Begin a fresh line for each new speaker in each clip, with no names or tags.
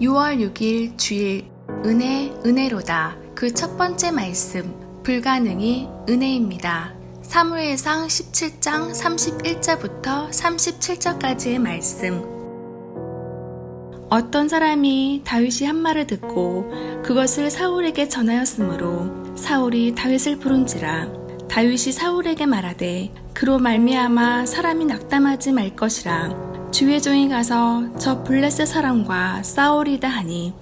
6월 6일 주일 은혜로다. 그 첫 번째 말씀 불가능이 은혜입니다. 사무엘상 17장 31절부터 37절까지의 말씀. 어떤 사람이 다윗이 한 말을 듣고 그것을 사울에게 전하였으므로 사울이 다윗을 부른지라. 다윗이 사울에게 말하되 그로 말미암아 사람이 낙담하지 말 것이라. 주의 종이 가서 저 블레셋 사람과 싸우리다 하니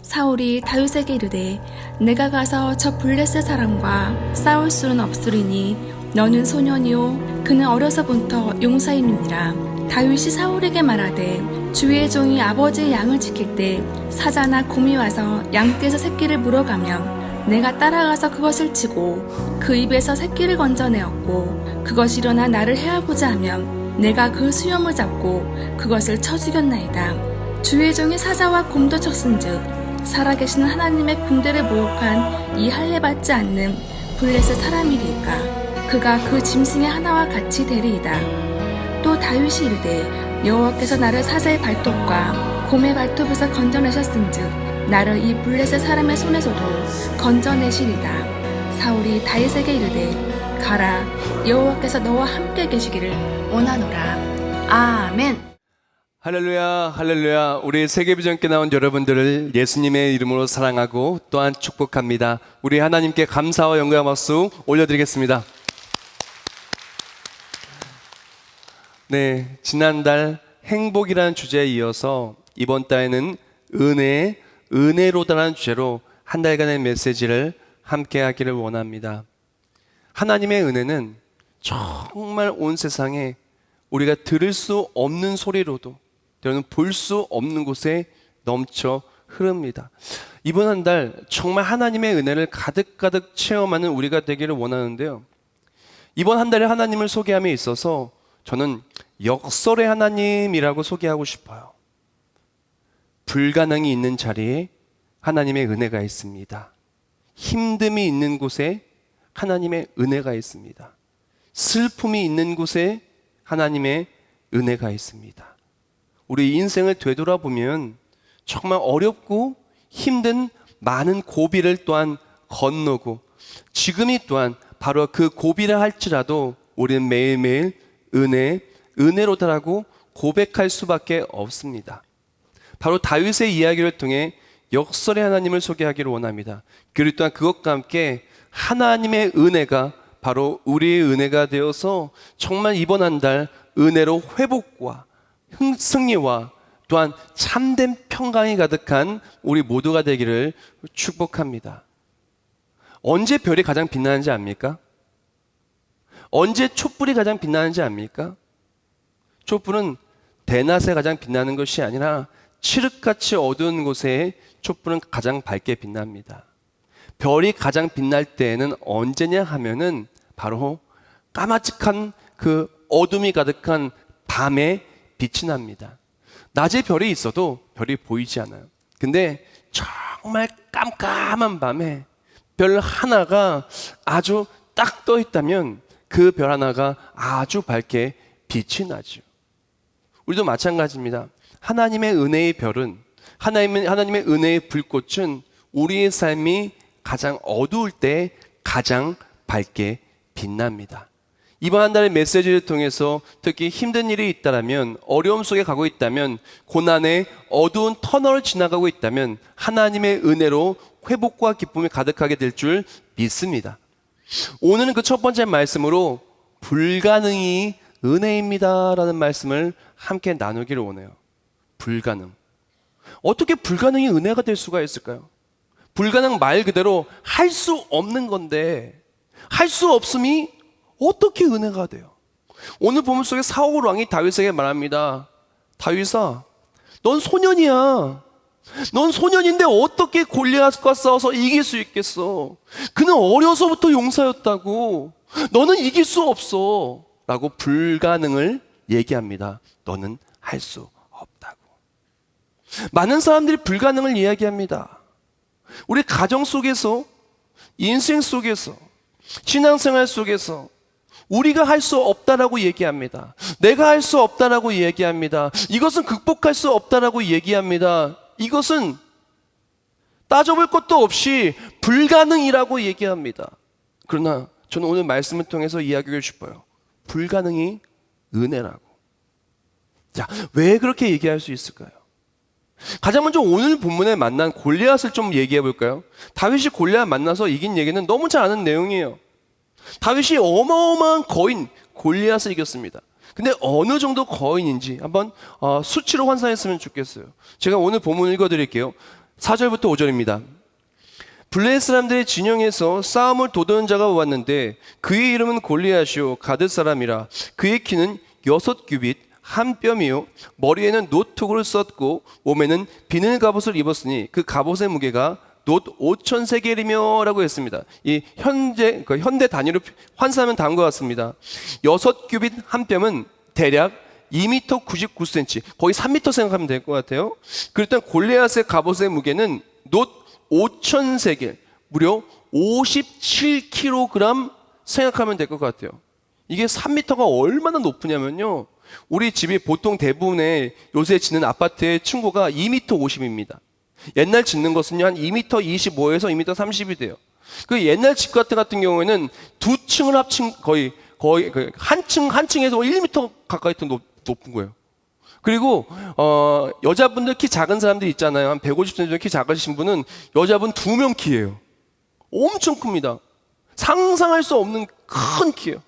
사울이 다윗에게 이르되 내가 가서 저 블레셋 사람과 싸울 수는 없으리니 너는 소년이요 그는 어려서부터 용사임이니라. 다윗이 사울에게 말하되 주의 종이 아버지의 양을 지킬 때 사자나 곰이 와서 양떼에서 새끼를 물어가면 내가 따라가서 그것을 치고 그 입에서 새끼를 건져내었고 그것이 일어나 나를 해하고자 하면 내가 그 수염을 잡고 그것을 쳐 죽였나이다. 주의 종이 사자와 곰도 쳤은즉 살아계신 하나님의 군대를 모욕한 이 할례받지 않는 블레셋 사람이리까 그가 그 짐승의 하나와 같이 되리이다. 또 다윗이 이르되 여호와께서 나를 사자의 발톱과 곰의 발톱에서 건져내셨은즉 나를 이 블레셋 사람의 손에서도 건져내시리다. 사울이 다윗에게 이르되 가라 여호와께서 너와 함께 계시기를 원하노라. 아멘.
할렐루야, 할렐루야. 우리 세계비전께 나온 여러분들을 예수님의 이름으로 사랑하고 또한 축복합니다. 우리 하나님께 감사와 영광의 박수 올려드리겠습니다. 네, 지난달 행복이라는 주제에 이어서 이번 달에는 은혜로다라는 주제로 한 달간의 메시지를 함께 하기를 원합니다. 하나님의 은혜는 정말 온 세상에 우리가 들을 수 없는 소리로도 때로는 볼 수 없는 곳에 넘쳐 흐릅니다. 이번 한 달 정말 하나님의 은혜를 가득가득 체험하는 우리가 되기를 원하는데요. 이번 한 달에 하나님을 소개함에 있어서 저는 역설의 하나님이라고 소개하고 싶어요. 불가능이 있는 자리에 하나님의 은혜가 있습니다. 힘듦이 있는 곳에 하나님의 은혜가 있습니다. 슬픔이 있는 곳에 하나님의 은혜가 있습니다. 우리 인생을 되돌아보면 정말 어렵고 힘든 많은 고비를 또한 건너고 지금이 또한 바로 그 고비를 할지라도 우리는 매일매일 은혜로다라고 고백할 수밖에 없습니다. 바로 다윗의 이야기를 통해 역설의 하나님을 소개하기를 원합니다. 그리고 또한 그것과 함께 하나님의 은혜가 바로 우리의 은혜가 되어서 정말 이번 한 달 은혜로 회복과 승리와 또한 참된 평강이 가득한 우리 모두가 되기를 축복합니다. 언제 별이 가장 빛나는지 압니까? 언제 촛불이 가장 빛나는지 압니까? 촛불은 대낮에 가장 빛나는 것이 아니라 칠흑같이 어두운 곳에 촛불은 가장 밝게 빛납니다. 별이 가장 빛날 때에는 언제냐 하면은 바로 까마득한 그 어둠이 가득한 밤에 빛이 납니다. 낮에 별이 있어도 별이 보이지 않아요. 근데 정말 깜깜한 밤에 별 하나가 아주 딱 떠 있다면 그 별 하나가 아주 밝게 빛이 나죠. 우리도 마찬가지입니다. 하나님의 은혜의 별은 하나님의 은혜의 불꽃은 우리의 삶이 가장 어두울 때 가장 밝게 빛납니다. 이번 한 달의 메시지를 통해서 특히 힘든 일이 있다면, 어려움 속에 가고 있다면, 고난의 어두운 터널을 지나가고 있다면 하나님의 은혜로 회복과 기쁨이 가득하게 될 줄 믿습니다. 오늘은 그 첫 번째 말씀으로 불가능이 은혜입니다 라는 말씀을 함께 나누기를 원해요. 불가능. 어떻게 불가능이 은혜가 될 수가 있을까요? 불가능 말 그대로 할 수 없는 건데 할 수 없음이 어떻게 은혜가 돼요? 오늘 본문 속에 사울 왕이 다윗에게 말합니다. 다윗아, 넌 소년이야. 넌 소년인데 어떻게 골리앗과 싸워서 이길 수 있겠어? 그는 어려서부터 용사였다고. 너는 이길 수 없어 라고 불가능을 얘기합니다. 너는 할 수 없다고. 많은 사람들이 불가능을 이야기합니다. 우리 가정 속에서, 인생 속에서, 신앙생활 속에서 우리가 할 수 없다라고 얘기합니다. 내가 할 수 없다라고 얘기합니다. 이것은 극복할 수 없다라고 얘기합니다. 이것은 따져볼 것도 없이 불가능이라고 얘기합니다. 그러나 저는 오늘 말씀을 통해서 이야기하고 싶어요. 불가능이 은혜라고. 자, 왜 그렇게 얘기할 수 있을까요? 가장 먼저 오늘 본문에 만난 골리앗을 좀 얘기해 볼까요? 다윗이 골리앗 만나서 이긴 얘기는 너무 잘 아는 내용이에요. 다윗이 어마어마한 거인 골리앗을 이겼습니다. 근데 어느 정도 거인인지 한번 수치로 환산했으면 좋겠어요. 제가 오늘 본문 읽어드릴게요. 4절부터 5절입니다. 블레셋 사람들의 진영에서 싸움을 도두는 자가 왔는데 그의 이름은 골리앗이요 가드 사람이라. 그의 키는 6규빗 한 뼘이요 머리에는 노트구를 썼고 몸에는 비늘 갑옷을 입었으니 그 갑옷의 무게가 놋 5,000세겔이며 라고 했습니다. 이 현대 단위로 환산하면 다음과 같습니다. 6규빗 한 뼘은 대략 2m 99cm, 거의 3m 생각하면 될 것 같아요. 그렇다면 골리앗의 갑옷의 무게는 놋 5,000세겔, 무려 57kg 생각하면 될 것 같아요. 이게 3m가 얼마나 높으냐면요, 우리 집이 보통 대부분의 요새 짓는 아파트의 층고가 2m 50입니다. 옛날 짓는 것은요 한 2m 25에서 2m 30이 돼요. 그 옛날 집 같은 경우에는 두 층을 합친 거의 한 층에서 1m 가까이 더 높은 거예요. 그리고 여자분들 키 작은 사람들 있잖아요. 한 150cm 정도 키 작으신 분은 여자분 2명 키예요. 엄청 큽니다. 상상할 수 없는 큰 키예요.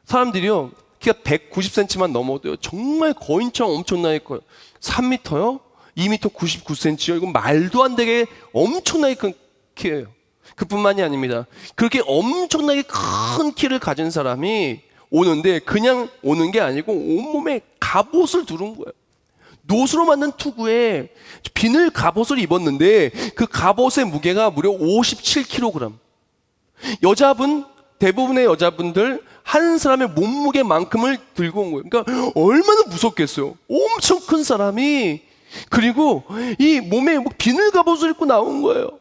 사람들이요 키가 190cm만 넘어도요 정말 거인처럼 엄청나게 커요. 3m요? 2m 99cm요? 이건 말도 안 되게 엄청나게 큰 키예요. 그뿐만이 아닙니다. 그렇게 엄청나게 큰 키를 가진 사람이 오는데 그냥 오는 게 아니고 온몸에 갑옷을 두른 거예요. 노수로 만든 투구에 비늘 갑옷을 입었는데 그 갑옷의 무게가 무려 57kg. 대부분의 여자분들 한 사람의 몸무게만큼을 들고 온 거예요. 그러니까 얼마나 무섭겠어요. 엄청 큰 사람이, 그리고 이 몸에 비늘 갑옷을 입고 나온 거예요.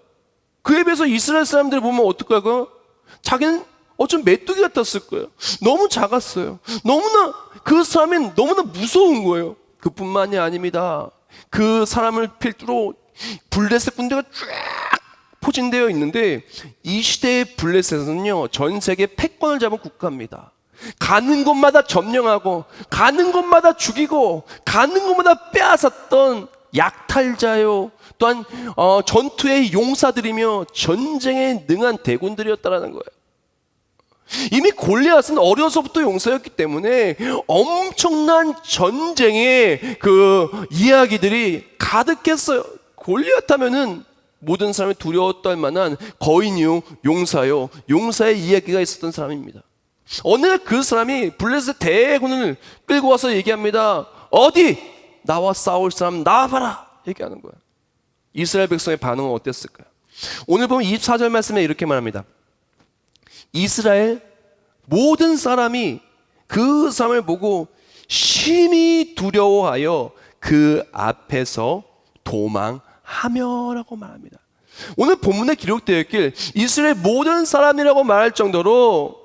그에 비해서 이스라엘 사람들을 보면 어떨까요? 자기는 어쩜 메뚜기 같았을 거예요. 너무 작았어요. 너무나 그 사람이 너무나 무서운 거예요. 그뿐만이 아닙니다. 그 사람을 필두로 블레셋 군대가 쫙 포진되어 있는데, 이 시대의 블레셋은요, 전 세계 패권을 잡은 국가입니다. 가는 곳마다 점령하고, 가는 곳마다 죽이고, 가는 곳마다 빼앗았던 약탈자요, 또한 전투의 용사들이며 전쟁에 능한 대군들이었다라는 거예요. 이미 골리앗은 어려서부터 용사였기 때문에 엄청난 전쟁의 그 이야기들이 가득했어요. 골리앗 하면은 모든 사람이 두려웠던 만한 거인이요, 용사요, 용사의 이야기가 있었던 사람입니다. 어느 날 그 사람이 블레셋 대군을 끌고 와서 얘기합니다. 어디 나와 싸울 사람 나와봐라 얘기하는 거예요. 이스라엘 백성의 반응은 어땠을까요? 오늘 보면 24절 말씀에 이렇게 말합니다. 이스라엘 모든 사람이 그 사람을 보고 심히 두려워하여 그 앞에서 도망하며라고 말합니다. 오늘 본문에 기록되어 있길 이스라엘 모든 사람이라고 말할 정도로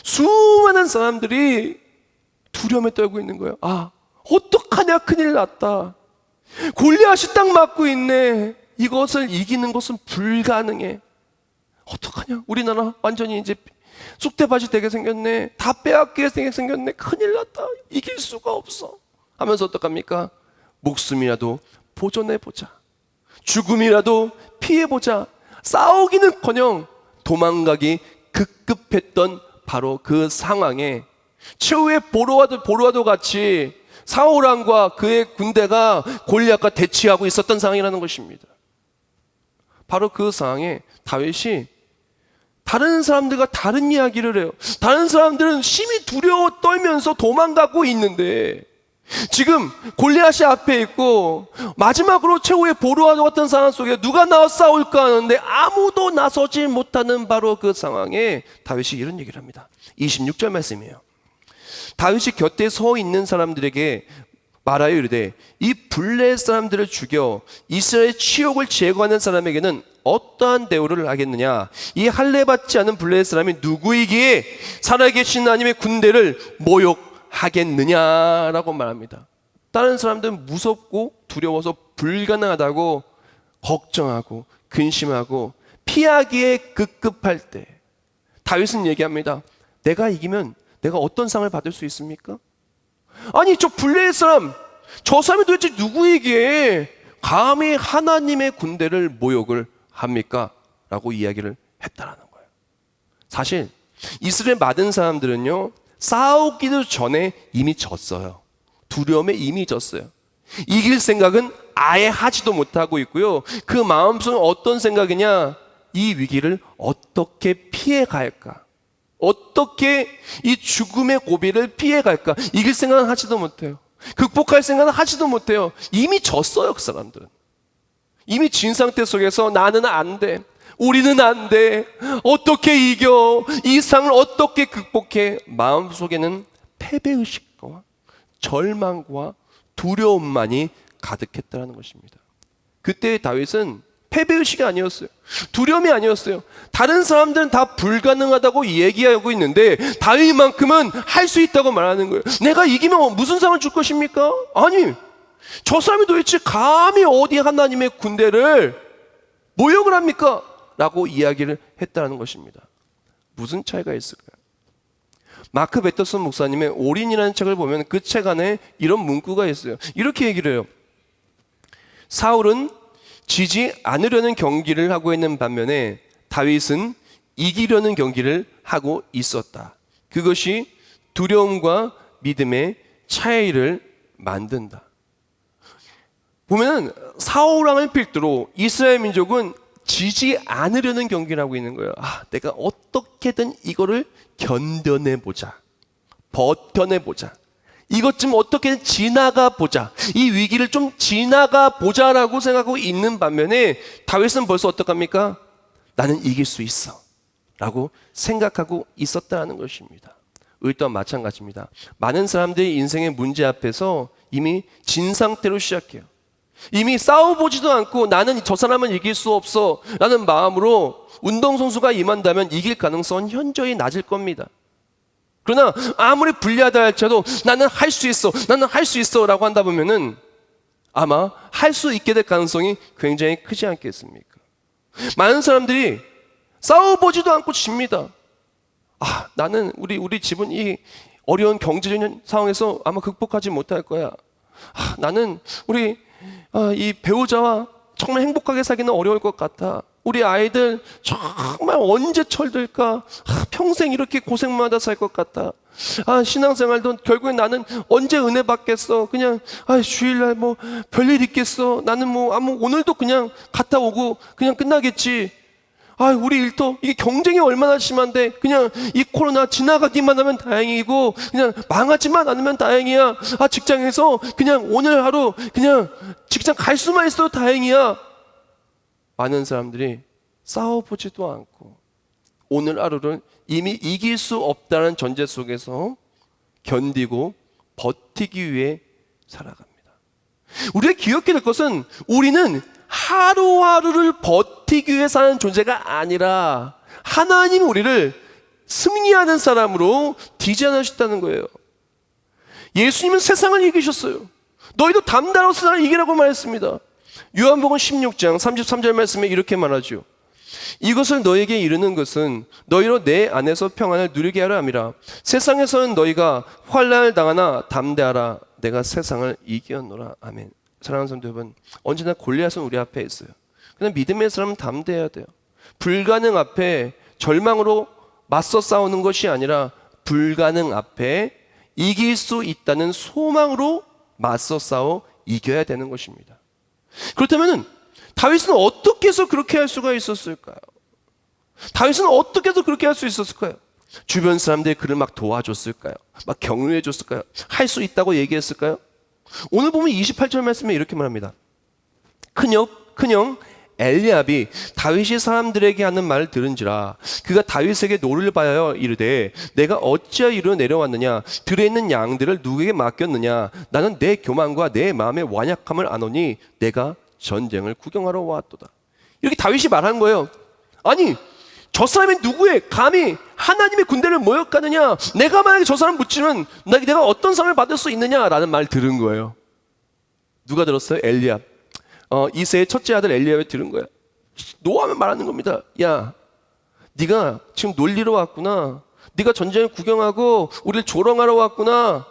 수많은 사람들이 두려움에 떨고 있는 거예요. 아, 어떡하냐, 큰일 났다. 골리앗이 딱 맞고 있네. 이것을 이기는 것은 불가능해. 어떡하냐, 우리나라 완전히 이제 쑥대밭이 되게 생겼네. 다 빼앗기게 생겼네. 큰일 났다. 이길 수가 없어 하면서 어떡합니까? 목숨이라도 보존해보자, 죽음이라도 피해보자, 싸우기는커녕 도망가기 급급했던 바로 그 상황에 최후의 보로와도 같이 사울 왕과 그의 군대가 골리앗과 대치하고 있었던 상황이라는 것입니다. 바로 그 상황에 다윗이 다른 사람들과 다른 이야기를 해요. 다른 사람들은 심히 두려워 떨면서 도망가고 있는데 지금 골리앗이 앞에 있고 마지막으로 최후의 보로와도 같은 상황 속에 누가 나와 싸울까 하는데 아무도 나서지 못하는 바로 그 상황에 다윗이 이런 얘기를 합니다. 26절 말씀이에요. 다윗이 곁에 서 있는 사람들에게 말하여 이르되 이 블레셋 사람들을 죽여 이스라엘의 치욕을 제거하는 사람에게는 어떠한 대우를 하겠느냐? 이 할례 받지 않은 블레셋 사람이 누구이기에 살아계신 하나님의 군대를 모욕하겠느냐라고 말합니다. 다른 사람들은 무섭고 두려워서 불가능하다고 걱정하고 근심하고 피하기에 급급할 때 다윗은 얘기합니다. 내가 이기면 내가 어떤 상을 받을 수 있습니까? 아니, 저 블레셋 사람, 저 사람이 도대체 누구이기에 감히 하나님의 군대를 모욕을 합니까? 라고 이야기를 했다라는 거예요. 사실 이스라엘 많은 사람들은요, 싸우기도 전에 이미 졌어요. 두려움에 이미 졌어요. 이길 생각은 아예 하지도 못하고 있고요. 그 마음속은 어떤 생각이냐? 이 위기를 어떻게 피해갈까? 어떻게 이 죽음의 고비를 피해갈까? 이길 생각은 하지도 못해요. 극복할 생각은 하지도 못해요. 이미 졌어요, 그 사람들은. 이미 진 상태 속에서 나는 안 돼, 우리는 안 돼, 어떻게 이겨, 이 상을 어떻게 극복해. 마음속에는 패배의식과 절망과 두려움만이 가득했다는 것입니다. 그때 다윗은 패배의식이 아니었어요. 두려움이 아니었어요. 다른 사람들은 다 불가능하다고 얘기하고 있는데 다윗만큼은 할 수 있다고 말하는 거예요. 내가 이기면 무슨 상을 줄 것입니까? 아니, 저 사람이 도대체 감히 어디 하나님의 군대를 모욕을 합니까? 라고 이야기를 했다는 것입니다. 무슨 차이가 있을까요? 마크 베터슨 목사님의 올인이라는 책을 보면 그 책 안에 이런 문구가 있어요. 이렇게 얘기를 해요. 사울은 지지 않으려는 경기를 하고 있는 반면에 다윗은 이기려는 경기를 하고 있었다. 그것이 두려움과 믿음의 차이를 만든다. 보면 사울 왕을 필두로 이스라엘 민족은 지지 않으려는 경기를 하고 있는 거예요. 아, 내가 어떻게든 이거를 견뎌내보자, 버텨내보자, 이것 좀 어떻게든 지나가 보자, 이 위기를 좀 지나가 보자라고 생각하고 있는 반면에 다윗은 벌써 어떡합니까? 나는 이길 수 있어 라고 생각하고 있었다는 것입니다. 우리 또한 마찬가지입니다. 많은 사람들이 인생의 문제 앞에서 이미 진 상태로 시작해요. 이미 싸워보지도 않고 나는 저 사람은 이길 수 없어 라는 마음으로 운동선수가 임한다면 이길 가능성은 현저히 낮을 겁니다. 그러나 아무리 불리하다 할지라도 나는 할 수 있어, 나는 할 수 있어 라고 한다 보면은 아마 할 수 있게 될 가능성이 굉장히 크지 않겠습니까? 많은 사람들이 싸워보지도 않고 집니다. 나는 우리 집은 이 어려운 경제적인 상황에서 아마 극복하지 못할 거야. 나는 우리 이 배우자와 정말 행복하게 살기는 어려울 것 같아. 우리 아이들 정말 언제 철들까? 평생 이렇게 고생만 하다 살 것 같아. 신앙생활도 결국엔 나는 언제 은혜 받겠어? 그냥 주일날 뭐 별일 있겠어? 나는 오늘도 그냥 갔다 오고 그냥 끝나겠지. 우리 일터 이게 경쟁이 얼마나 심한데 그냥 이 코로나 지나가기만 하면 다행이고 그냥 망하지만 않으면 다행이야. 직장에서 그냥 오늘 하루 그냥 직장 갈 수만 있어도 다행이야. 많은 사람들이 싸워보지도 않고 오늘 하루를 이미 이길 수 없다는 전제 속에서 견디고 버티기 위해 살아갑니다. 우리가 기억해야 될 것은 우리는 하루하루를 버티기 위해 사는 존재가 아니라 하나님이 우리를 승리하는 사람으로 디자인하셨다는 거예요. 예수님은 세상을 이기셨어요. 너희도 담대하고 세상을 이기라고 말했습니다. 요한복음 16장 33절 말씀에 이렇게 말하죠. 이것을 너에게 이르는 것은 너희로 내 안에서 평안을 누리게 하려 함이라. 세상에서는 너희가 환난을 당하나 담대하라. 내가 세상을 이겼노라. 아멘. 사랑하는 성도 여러분, 언제나 골리앗은 우리 앞에 있어요. 그냥 믿음의 사람은 담대해야 돼요. 불가능 앞에 절망으로 맞서 싸우는 것이 아니라 불가능 앞에 이길 수 있다는 소망으로 맞서 싸워 이겨야 되는 것입니다. 그렇다면 다윗은 어떻게 해서 그렇게 할 수가 있었을까요? 다윗은 어떻게 해서 그렇게 할 수 있었을까요? 주변 사람들이 그를 막 도와줬을까요? 막 격려해 줬을까요? 할 수 있다고 얘기했을까요? 오늘 보면 28절 말씀에 이렇게 말합니다. 큰형 엘리압이 다윗이 사람들에게 하는 말을 들은지라 그가 다윗에게 노를 바하여 이르되 내가 어찌하여 이리로 내려왔느냐 들에 있는 양들을 누구에게 맡겼느냐 나는 내 교만과 내 마음의 완약함을 아노니 내가 전쟁을 구경하러 왔도다. 이렇게 다윗이 말한 거예요. 아니 저 사람이 누구의 감히 하나님의 군대를 모욕하느냐, 내가 만약에 저 사람 묻히면 내가 어떤 상을 받을 수 있느냐라는 말을 들은 거예요. 누가 들었어요? 엘리압. 이새의 첫째 아들 엘리압이 들은 거야. 노하면 말하는 겁니다. 야, 네가 지금 놀리러 왔구나. 네가 전쟁을 구경하고 우리를 조롱하러 왔구나.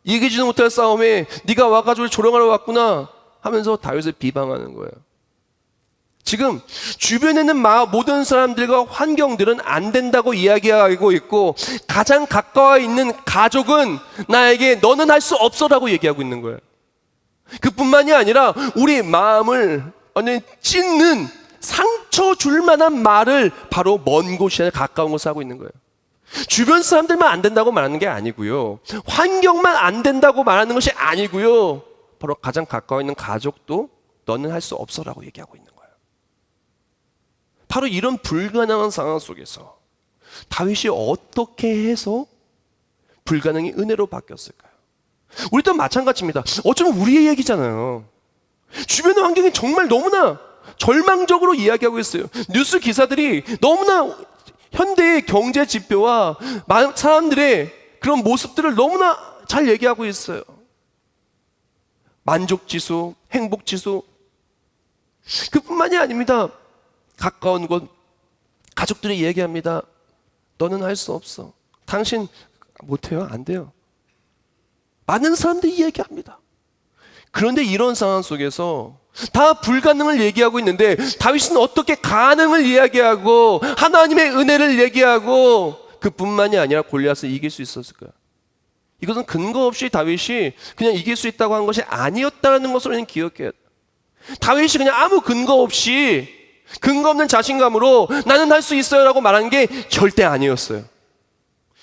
이기지도 못할 싸움에 네가 와가지고 조롱하러 왔구나 하면서 다윗을 비방하는 거예요. 지금 주변에 있는 모든 사람들과 환경들은 안 된다고 이야기하고 있고 가장 가까워 있는 가족은 나에게 너는 할 수 없어라고 얘기하고 있는 거예요. 그뿐만이 아니라 우리 마음을 완전히 찢는 상처 줄 만한 말을 바로 먼 곳이나 가까운 곳에 하고 있는 거예요. 주변 사람들만 안 된다고 말하는 게 아니고요, 환경만 안 된다고 말하는 것이 아니고요, 바로 가장 가까워 있는 가족도 너는 할 수 없어라고 얘기하고 있는 거예요. 바로 이런 불가능한 상황 속에서 다윗이 어떻게 해서 불가능이 은혜로 바뀌었을까요? 우리도 마찬가지입니다. 어쩌면 우리의 얘기잖아요. 주변의 환경이 정말 너무나 절망적으로 이야기하고 있어요. 뉴스 기사들이 너무나 현대의 경제 지표와 사람들의 그런 모습들을 너무나 잘 얘기하고 있어요. 만족지수, 행복지수. 그뿐만이 아닙니다. 가까운 곳 가족들이 얘기합니다. 너는 할 수 없어. 당신 못해요. 안 돼요. 많은 사람들이 얘기합니다. 그런데 이런 상황 속에서 다 불가능을 얘기하고 있는데 다윗은 어떻게 가능을 이야기하고 하나님의 은혜를 얘기하고 그뿐만이 아니라 골리앗을 이길 수 있었을까요? 이것은 근거 없이 다윗이 그냥 이길 수 있다고 한 것이 아니었다는 것을 기억해야 돼요. 다윗이 그냥 아무 근거 없이 근거 없는 자신감으로 나는 할 수 있어요 라고 말한 게 절대 아니었어요.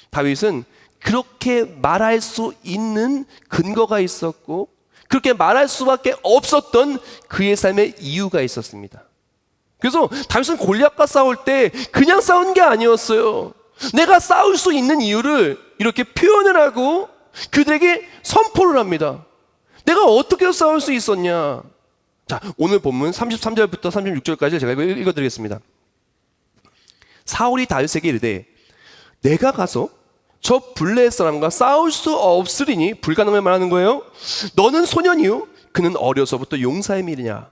다윗은 그렇게 말할 수 있는 근거가 있었고 그렇게 말할 수밖에 없었던 그의 삶의 이유가 있었습니다. 그래서 다윗은 골리앗과 싸울 때 그냥 싸운 게 아니었어요. 내가 싸울 수 있는 이유를 이렇게 표현을 하고 그들에게 선포를 합니다. 내가 어떻게 싸울 수 있었냐? 자, 오늘 본문 33절부터 36절까지 제가 읽어드리겠습니다. 사울이 다윗에게 이르되 내가 가서 저 블레셋 사람과 싸울 수 없으리니, 불가능을 말하는 거예요. 너는 소년이요 그는 어려서부터 용사의 밀이냐.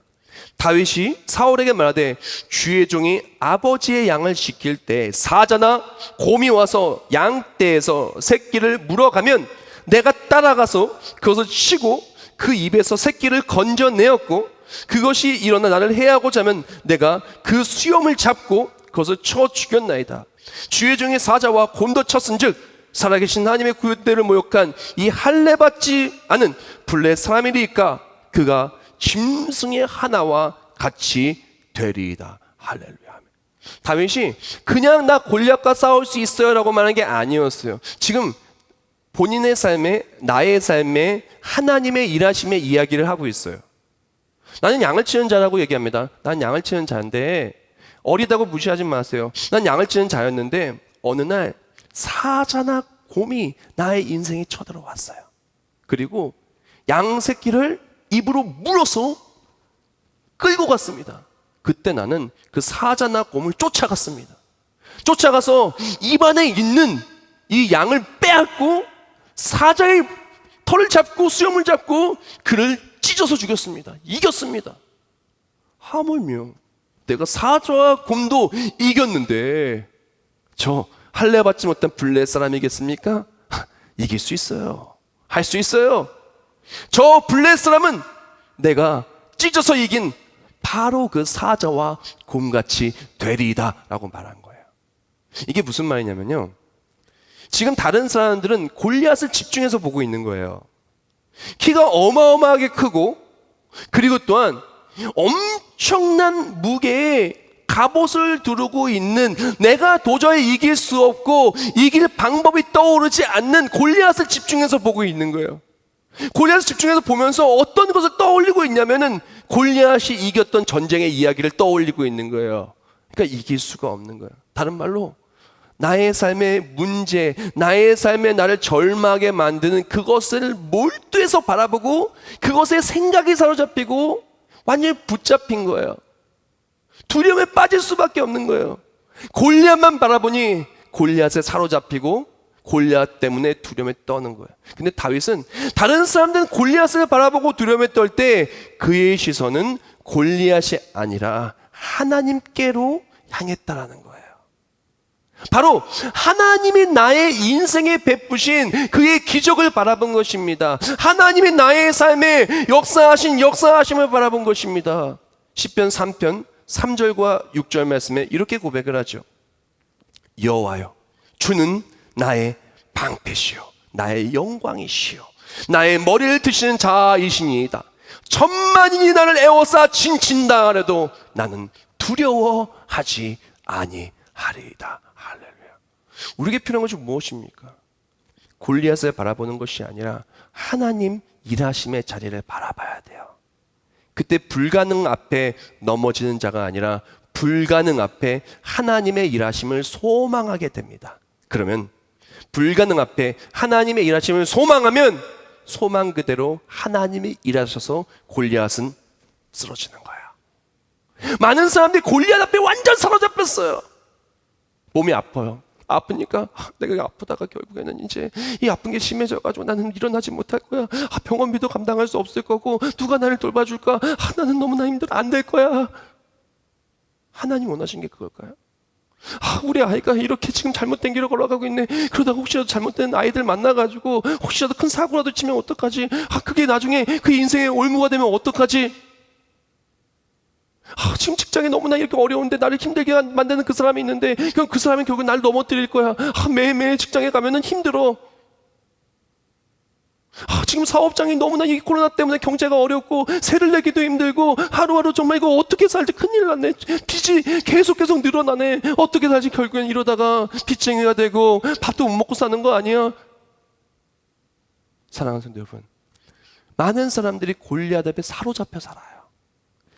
다윗이 사울에게 말하되 주의 종이 아버지의 양을 지킬 때 사자나 곰이 와서 양떼에서 새끼를 물어가면 내가 따라가서 그것을 치고 그 입에서 새끼를 건져내었고, 그것이 일어나 나를 해하고자 하면 내가 그 수염을 잡고 그것을 쳐 죽였나이다. 주의 종이 사자와 곰도 쳤은즉 살아계신 하나님의 구유대를 모욕한 이 할례받지 않은 블레셋 사람이리까 그가 짐승의 하나와 같이 되리이다. 할렐루야. 다윗이 그냥 나 골리앗과 싸울 수 있어요 라고 말하는 게 아니었어요. 지금 본인의 삶에, 나의 삶에 하나님의 일하심의 이야기를 하고 있어요. 나는 양을 치는 자라고 얘기합니다. 난 양을 치는 자인데, 어리다고 무시하지 마세요. 난 양을 치는 자였는데 어느 날 사자나 곰이 나의 인생에 쳐들어왔어요. 그리고 양 새끼를 입으로 물어서 끌고 갔습니다. 그때 나는 그 사자나 곰을 쫓아갔습니다. 쫓아가서 입안에 있는 이 양을 빼앗고 사자의 털을 잡고 수염을 잡고 그를 찢어서 죽였습니다. 이겼습니다. 하물며 내가 사자와 곰도 이겼는데 저 할례받지 못한 블레셋 사람이겠습니까? 이길 수 있어요. 할 수 있어요. 저 블레셋 사람은 내가 찢어서 이긴 바로 그 사자와 곰같이 되리이다 라고 말한 거예요. 이게 무슨 말이냐면요, 지금 다른 사람들은 골리앗을 집중해서 보고 있는 거예요. 키가 어마어마하게 크고, 그리고 또한 엄청난 무게의 갑옷을 두르고 있는, 내가 도저히 이길 수 없고 이길 방법이 떠오르지 않는 골리앗을 집중해서 보고 있는 거예요. 골리앗을 집중해서 보면서 어떤 것을 떠올리고 있냐면은 골리앗이 이겼던 전쟁의 이야기를 떠올리고 있는 거예요. 그러니까 이길 수가 없는 거예요. 다른 말로 나의 삶의 문제, 나의 삶에 나를 절망하게 만드는 그것을 몰두해서 바라보고 그것에 생각이 사로잡히고 완전히 붙잡힌 거예요. 두려움에 빠질 수밖에 없는 거예요. 골리앗만 바라보니 골리앗에 사로잡히고 골리앗 때문에 두려움에 떠는 거예요. 근데 다윗은 다른 사람들은 골리앗을 바라보고 두려움에 떨 때 그의 시선은 골리앗이 아니라 하나님께로 향했다라는 거예요. 바로 하나님이 나의 인생에 베푸신 그의 기적을 바라본 것입니다. 하나님이 나의 삶에 역사하심을 바라본 것입니다. 시편 3편 3절과 6절 말씀에 이렇게 고백을 하죠. 여호와여, 주는 나의 방패시요 나의 영광이시요 나의 머리를 드시는 자이시니이다. 천만인이 나를 에워싸 진친다 하래도 나는 두려워하지 아니하리이다. 할렐루야. 우리에게 필요한 것이 무엇입니까? 골리앗을 바라보는 것이 아니라 하나님 일하심의 자리를 바라봐야 돼요. 그때 불가능 앞에 넘어지는 자가 아니라 불가능 앞에 하나님의 일하심을 소망하게 됩니다. 그러면 불가능 앞에 하나님의 일하심을 소망하면 소망 그대로 하나님이 일하셔서 골리앗은 쓰러지는 거예요. 많은 사람들이 골리앗 앞에 완전 사로잡혔어요. 몸이 아파요. 아프니까 내가 아프다가 결국에는 이제 이 아픈 게 심해져가지고 나는 일어나지 못할 거야. 병원비도 감당할 수 없을 거고 누가 나를 돌봐줄까? 나는 너무나 힘들어. 안 될 거야. 하나님 원하신 게 그걸까요? 우리 아이가 이렇게 지금 잘못된 길을 걸어가고 있네. 그러다가 혹시라도 잘못된 아이들 만나가지고 혹시라도 큰 사고라도 치면 어떡하지? 그게 나중에 그 인생의 올무가 되면 어떡하지? 지금 직장이 너무나 이렇게 어려운데 나를 힘들게 만드는 그 사람이 있는데 그럼 그 사람이 결국 나를 넘어뜨릴 거야. 매일매일 직장에 가면은 힘들어. 지금 사업장이 너무나 이 코로나 때문에 경제가 어렵고 세를 내기도 힘들고 하루하루 정말 이거 어떻게 살지? 큰일 났네. 빚이 계속 늘어나네. 어떻게 살지? 결국엔 이러다가 빚쟁이가 되고 밥도 못 먹고 사는 거 아니야? 사랑하는 성도 여러분, 많은 사람들이 골리앗 앞에 사로잡혀 살아요.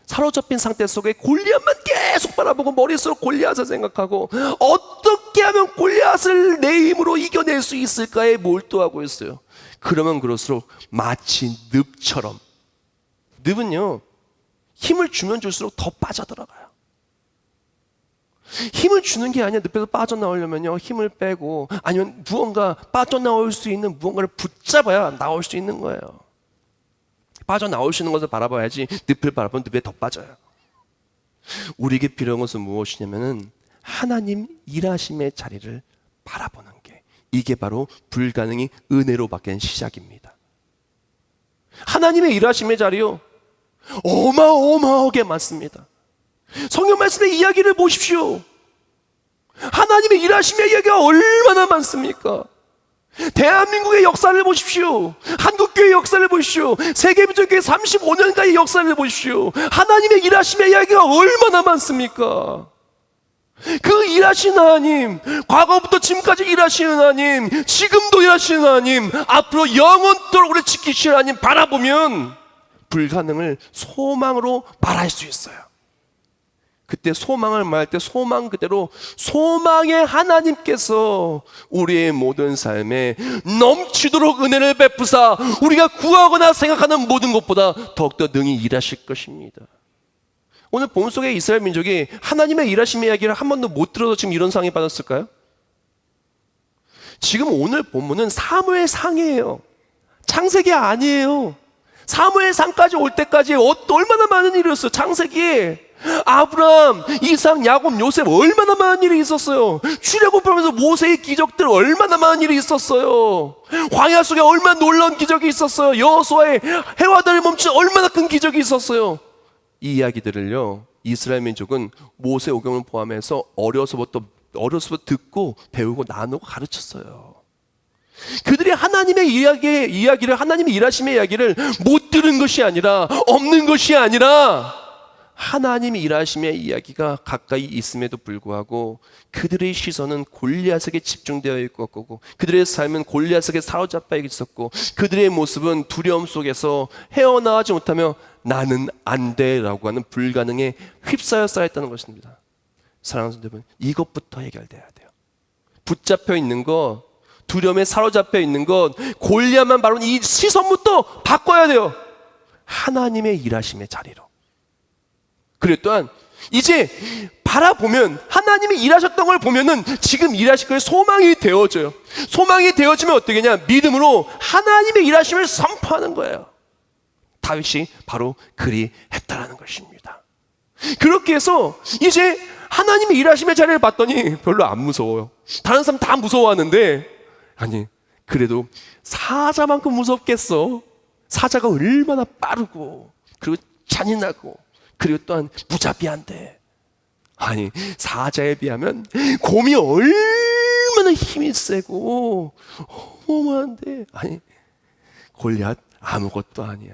사로잡힌 상태 속에 골리앗만 계속 바라보고 머릿속으로 골리앗을 생각하고 어떻게 하면 골리앗을 내 힘으로 이겨낼 수 있을까에 몰두하고 있어요. 그러면 그럴수록 마치 늪처럼, 늪은요 힘을 주면 줄수록 더 빠져들어가요. 힘을 주는 게 아니라 늪에서 빠져나오려면요, 힘을 빼고 아니면 무언가 빠져나올 수 있는 무언가를 붙잡아야 나올 수 있는 거예요. 빠져나올 수 있는 것을 바라봐야지 늪을 바라보면 늪에 더 빠져요. 우리에게 필요한 것은 무엇이냐면은 하나님 일하심의 자리를 바라보는 게, 이게 바로 불가능이 은혜로 바뀐 시작입니다. 하나님의 일하심의 자리요, 어마어마하게 많습니다. 성경 말씀의 이야기를 보십시오. 하나님의 일하심의 이야기가 얼마나 많습니까? 대한민국의 역사를 보십시오. 한국교회의 역사를 보십시오. 세계민족교회 35년간의 역사를 보십시오. 하나님의 일하심의 이야기가 얼마나 많습니까? 그 일하시는 하나님, 과거부터 지금까지 일하시는 하나님, 지금도 일하시는 하나님, 앞으로 영원토록 우리 지키시는 하나님 바라보면 불가능을 소망으로 말할 수 있어요. 그때 소망을 말할 때 소망 그대로 소망의 하나님께서 우리의 모든 삶에 넘치도록 은혜를 베푸사 우리가 구하거나 생각하는 모든 것보다 더욱더 능히 일하실 것입니다. 오늘 본문 속의 이스라엘 민족이 하나님의 일하심의 이야기를 한 번도 못 들어서 지금 이런 상황에 빠졌을까요? 지금 오늘 본문은 사무엘상이에요. 창세기 아니에요. 사무엘상까지 올 때까지 얼마나 많은 일이었어요. 창세기에 아브라함, 이삭, 야곱, 요셉 얼마나 많은 일이 있었어요. 출애굽하면서 모세의 기적들 얼마나 많은 일이 있었어요. 광야 속에 얼마나 놀라운 기적이 있었어요. 여호수아의 해와들을 멈춘 얼마나 큰 기적이 있었어요. 이 이야기들을요, 이스라엘 민족은 모세오경을 포함해서 어려서부터 듣고 배우고 나누고 가르쳤어요. 그들이 하나님의 이야기를 하나님의 일하심의 이야기를 못 들은 것이 아니라, 없는 것이 아니라 하나님의 일하심의 이야기가 가까이 있음에도 불구하고 그들의 시선은 골리앗에게 집중되어 있었고, 그들의 삶은 골리앗에게 사로잡혀 있었고, 그들의 모습은 두려움 속에서 헤어나가지 못하며 나는 안 돼라고 하는 불가능에 휩싸여 쌓였다는 것입니다. 사랑하는 여러분, 이것부터 해결돼야 돼요. 붙잡혀 있는 것, 두려움에 사로잡혀 있는 것, 골리앗만 바로 이 시선부터 바꿔야 돼요. 하나님의 일하심의 자리로. 그리고 또한 이제 바라보면 하나님이 일하셨던 걸 보면은 지금 일하실 거에 소망이 되어져요. 소망이 되어지면 어떻게 하냐? 믿음으로 하나님의 일하심을 선포하는 거예요. 다윗이 바로 그리 했다라는 것입니다. 그렇게 해서 이제 하나님의 일하심의 자리를 봤더니 별로 안 무서워요. 다른 사람 다 무서워하는데, 아니 그래도 사자만큼 무섭겠어? 사자가 얼마나 빠르고 그리고 잔인하고 그리고 또한 무자비한데, 아니 사자에 비하면 곰이 얼마나 힘이 세고 어마어마한데, 아니 골리앗 아무것도 아니야.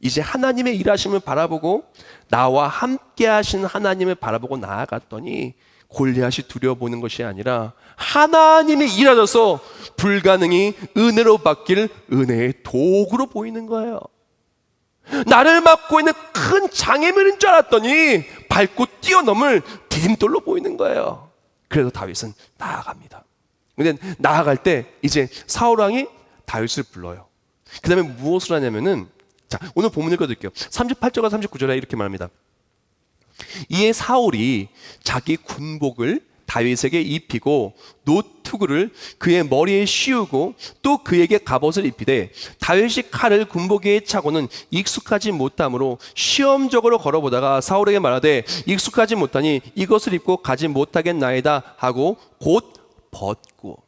이제 하나님의 일하심을 바라보고 나와 함께 하신 하나님을 바라보고 나아갔더니 골리앗이 두려워보는 것이 아니라 하나님이 일하셔서 불가능이 은혜로 바뀔 은혜의 도구로 보이는 거예요. 나를 막고 있는 큰 장애물인 줄 알았더니 밟고 뛰어넘을 디딤돌로 보이는 거예요. 그래서 다윗은 나아갑니다. 근데 나아갈 때 이제 사울왕이 다윗을 불러요. 그 다음에 무엇을 하냐면은, 자, 오늘 본문 읽어드릴게요. 38절과 39절에 이렇게 말합니다. 이에 사울이 자기 군복을 다윗에게 입히고 노투구를 그의 머리에 씌우고 또 그에게 갑옷을 입히되, 다윗이 칼을 군복 위에 차고는 익숙하지 못하므로 시험적으로 걸어보다가 사울에게 말하되 익숙하지 못하니 이것을 입고 가지 못하겠나이다 하고 곧 벗고.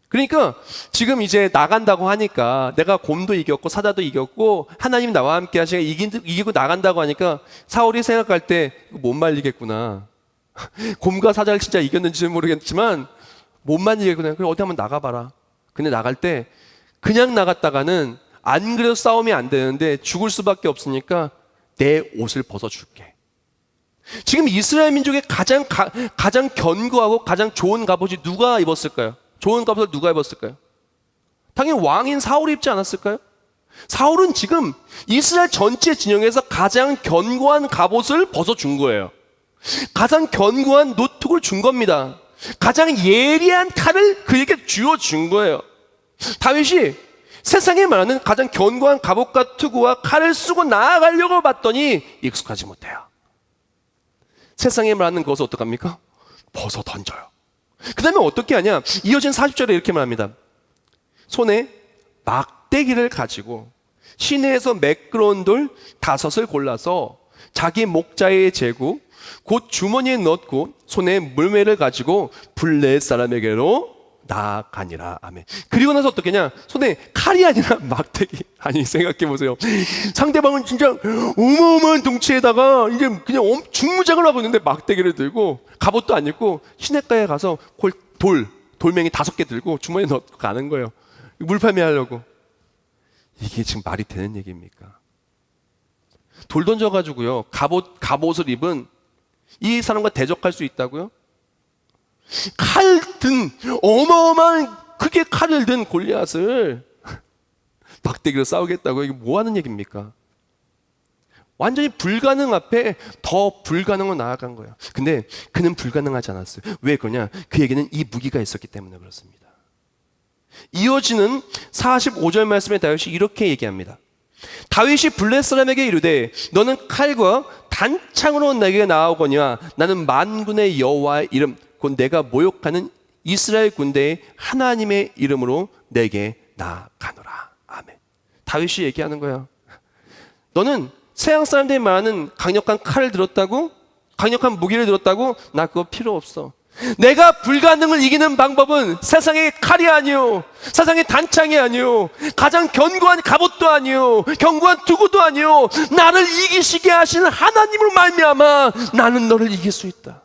그러니까 지금 이제 나간다고 하니까, 내가 곰도 이겼고 사자도 이겼고 하나님 나와 함께 하시고 이기고 나간다고 하니까 사울이 생각할 때 못 말리겠구나. 곰과 사자를 진짜 이겼는지는 모르겠지만 못 말리겠구나. 그럼 어디 한번 나가봐라. 근데 나갈 때 그냥 나갔다가는 안 그래도 싸움이 안 되는데 죽을 수밖에 없으니까 내 옷을 벗어줄게. 지금 이스라엘 민족의 가장 견고하고 가장 좋은 갑옷이 누가 입었을까요? 좋은 갑옷을 누가 입었을까요? 당연히 왕인 사울이 입지 않았을까요? 사울은 지금 이스라엘 전체 진영에서 가장 견고한 갑옷을 벗어준 거예요. 가장 견고한 노툭을 준 겁니다. 가장 예리한 칼을 그에게 쥐어준 거예요. 다윗이 세상에 말하는 가장 견고한 갑옷과 투구와 칼을 쓰고 나아가려고 봤더니 익숙하지 못해요. 세상에 말하는 것을 어떡합니까? 벗어 던져요. 그 다음에 어떻게 하냐? 이어진 40절에 이렇게 말합니다. 손에 막대기를 가지고 시내에서 매끄러운 돌 5을 골라서 자기 목자에 재고 곧 주머니에 넣고 손에 물매를 가지고 블레 사람에게로 나아가니라. 아멘. 그리고 나서 어떻게 하냐? 손에 칼이 아니라 막대기. 아니, 생각해 보세요. 상대방은 진짜 어마어마한 덩치에다가 이제 그냥 중무장을 하고 있는데 막대기를 들고 갑옷도 안 입고 시냇가에 가서 돌멩이 5개 들고 주머니에 넣고 가는 거예요. 물팔매 하려고. 이게 지금 말이 되는 얘기입니까? 돌 던져가지고요, 갑옷을 입은 이 사람과 대적할 수 있다고요? 어마어마한 크게 칼을 든 골리앗을 막대기로 싸우겠다고요? 이게 뭐 하는 얘기입니까? 완전히 불가능 앞에 더 불가능으로 나아간 거예요. 근데 그는 불가능하지 않았어요. 왜 그러냐? 그에게는 이 무기가 있었기 때문에 그렇습니다. 이어지는 45절 말씀에 다윗이 이렇게 얘기합니다. 다윗이 블레 사람에게 이르되 너는 칼과 단창으로 내게 나아오거니와 나는 만군의 여호와의 이름 곧 내가 모욕하는 이스라엘 군대의 하나님의 이름으로 내게 나아가노라. 아멘. 다윗이 얘기하는 거야. 너는 세상 사람들이 말하는 강력한 칼을 들었다고? 강력한 무기를 들었다고? 나 그거 필요 없어. 내가 불가능을 이기는 방법은 세상의 칼이 아니요, 세상의 단창이 아니요, 가장 견고한 갑옷도 아니요, 견고한 투구도 아니요, 나를 이기시게 하시는 하나님으로 말미암아 나는 너를 이길 수 있다.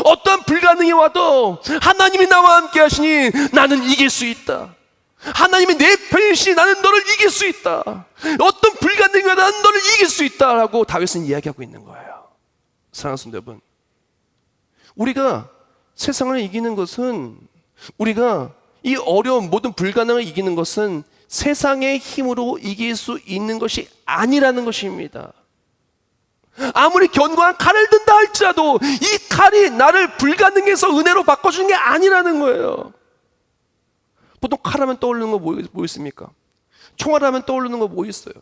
어떤 불가능이 와도 하나님이 나와 함께 하시니 나는 이길 수 있다. 하나님이 내 편이시니 나는 너를 이길 수 있다. 어떤 불가능이 와도 나는 너를 이길 수 있다라고 다윗은 이야기하고 있는 거예요. 사랑하는 성도 여러분, 우리가 세상을 이기는 것은, 우리가 이 어려운 모든 불가능을 이기는 것은 세상의 힘으로 이길 수 있는 것이 아니라는 것입니다. 아무리 견고한 칼을 든다 할지라도 이 칼이 나를 불가능해서 은혜로 바꿔주는 게 아니라는 거예요. 보통 칼하면 떠오르는 거 뭐 있습니까? 총알 하면 떠오르는 거 뭐 있어요?